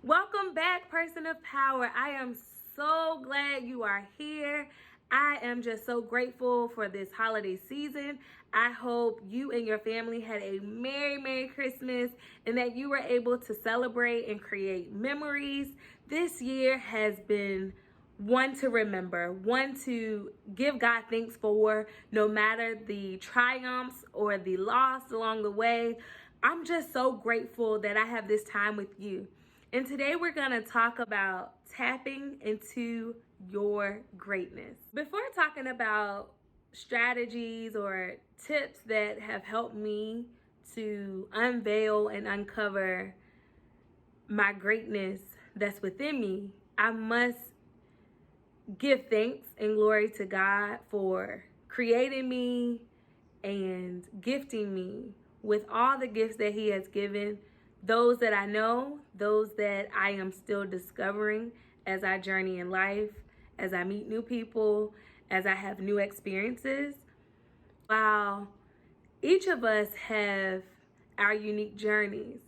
Welcome back, person of power. I am so glad you are here. I am just so grateful for this holiday season. I hope you and your family had a Merry Christmas and that you were able to celebrate and create memories. This year has been one to remember, one to give God thanks for, no matter the triumphs or the loss along the way. I'm just so grateful that I have this time with you. And today we're going to talk about tapping into your greatness. Before talking about strategies or tips that have helped me to unveil and uncover my greatness that's within me, I must give thanks and glory to God for creating me and gifting me with all the gifts that He has given, those that I know, those that I am still discovering as I journey in life, as I meet new people, as I have new experiences. While each of us have our unique journeys,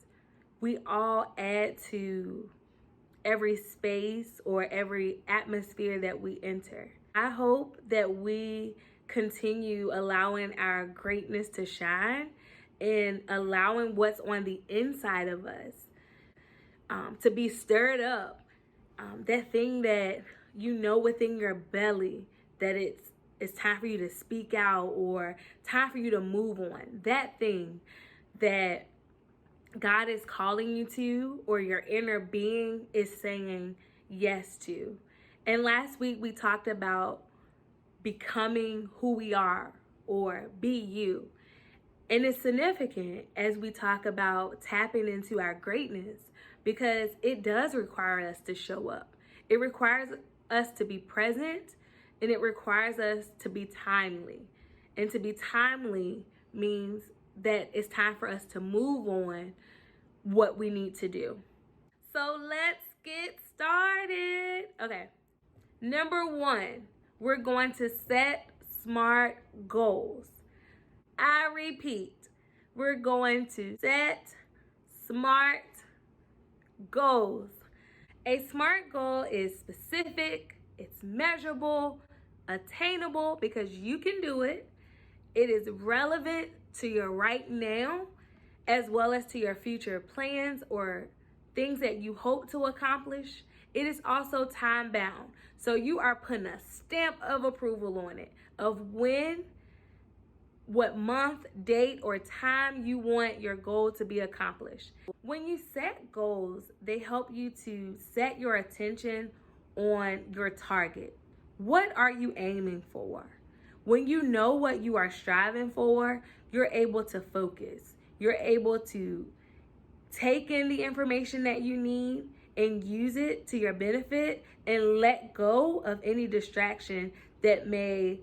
we all add to every space or every atmosphere that we enter. I hope that we continue allowing our greatness to shine and allowing what's on the inside of us to be stirred up. That thing that you know within your belly that it's time for you to speak out or time for you to move on. That thing that God is calling you to, or your inner being is saying yes to. And last week we talked about becoming who we are, or be you. And it's significant as we talk about tapping into our greatness because it does require us to show up. It requires us to be present, and it requires us to be timely. And to be timely means that it's time for us to move on what we need to do. So let's get started. Okay. Number one, we're going to set SMART goals. I repeat, we're going to set SMART goals. A SMART goal is specific, it's measurable, attainable because you can do it. It is relevant to your right now as well as to your future plans or things that you hope to accomplish. It is also time bound. So you are putting a stamp of approval on it of when, what month, date, or time you want your goal to be accomplished. When you set goals, they help you to set your attention on your target. What are you aiming for? When you know what you are striving for, you're able to focus. You're able to take in the information that you need and use it to your benefit and let go of any distraction that may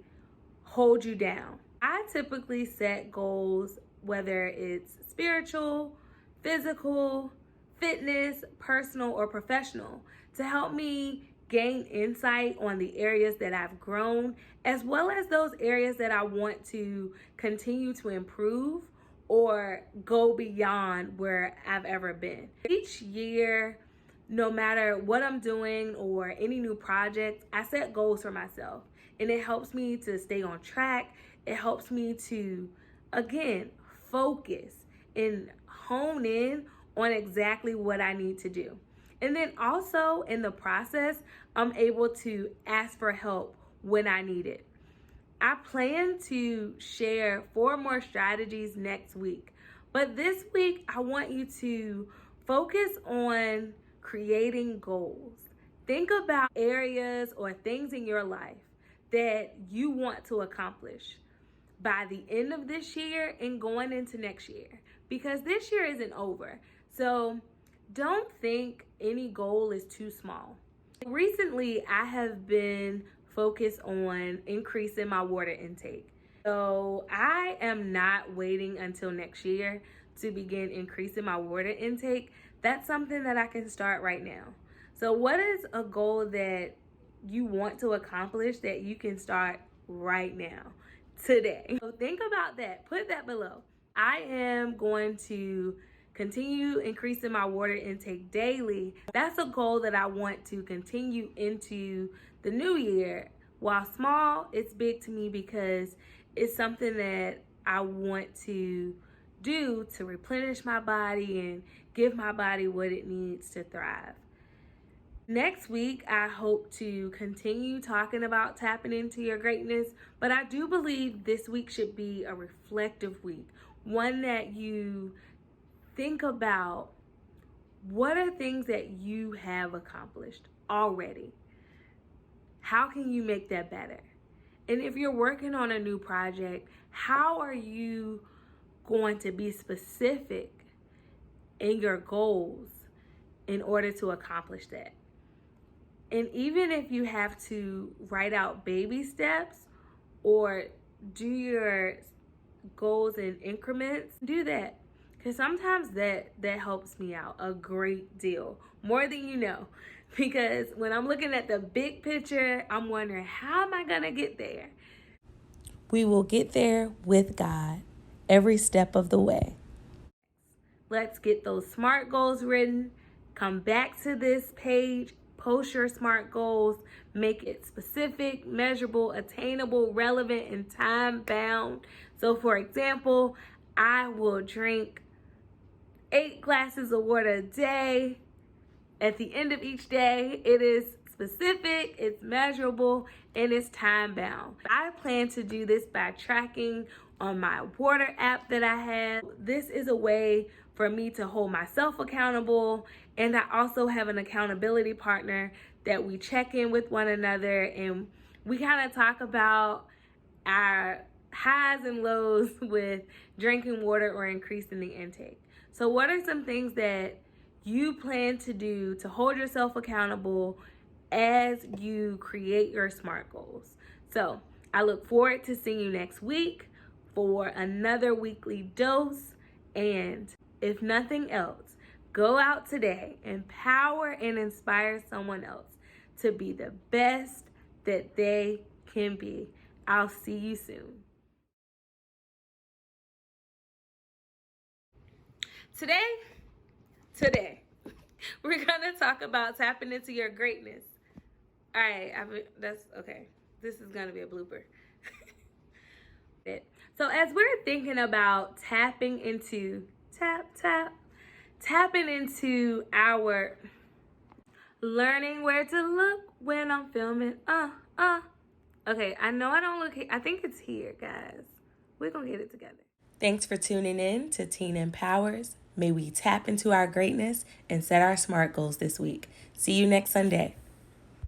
hold you down. I typically set goals, whether it's spiritual, physical, fitness, personal, or professional, to help me gain insight on the areas that I've grown, as well as those areas that I want to continue to improve or go beyond where I've ever been. Each year, no matter what I'm doing or any new project, I set goals for myself. And it helps me to stay on track. It helps me to, again, focus and hone in on exactly what I need to do. And then also in the process, I'm able to ask for help when I need it. I plan to share 4 more strategies next week. But this week, I want you to focus on creating goals. Think about areas or things in your life that you want to accomplish by the end of this year and going into next year, because this year isn't over. So don't think any goal is too small. Recently, I have been focused on increasing my water intake. So I am not waiting until next year to begin increasing my water intake. That's something that I can start right now. So what is a goal that you want to accomplish that you can start right now, today? So think about that. Put that below. I am going to continue increasing my water intake daily. That's a goal that I want to continue into the new year. While small, it's big to me because it's something that I want to do to replenish my body and give my body what it needs to thrive. Next week, I hope to continue talking about tapping into your greatness, but I do believe this week should be a reflective week, one that you think about what are things that you have accomplished already. How can you make that better? And if you're working on a new project, how are you going to be specific in your goals in order to accomplish that? And even if you have to write out baby steps or do your goals in increments, do that. Because sometimes that helps me out a great deal, more than you know. Because when I'm looking at the big picture, I'm wondering, how am I going to get there? We will get there with God every step of the way. Let's get those SMART goals written. Come back to this page, post your SMART goals, make it specific, measurable, attainable, relevant, and time bound. So for example, I will drink 8 glasses of water a day. At the end of each day, it is specific, it's measurable, and it's time bound. I plan to do this by tracking on my water app that I have. This is a way for me to hold myself accountable, and I also have an accountability partner that we check in with one another, and we kind of talk about our highs and lows with drinking water or increasing the intake. So what are some things that you plan to do to hold yourself accountable as you create your SMART goals? So I look forward to seeing you next week for another weekly dose. And if nothing else, go out today, empower and inspire someone else to be the best that they can be. I'll see you soon. Today, we're gonna talk about tapping into your greatness. All right, that's okay. This is gonna be a blooper. So as we're thinking about tapping into tapping into our learning where to look when I'm filming. Okay, I know I don't look here. I think it's here, guys. We're gonna get it together. Thanks for tuning in to Tine.empowers. May we tap into our greatness and set our SMART goals this week. See you next Sunday.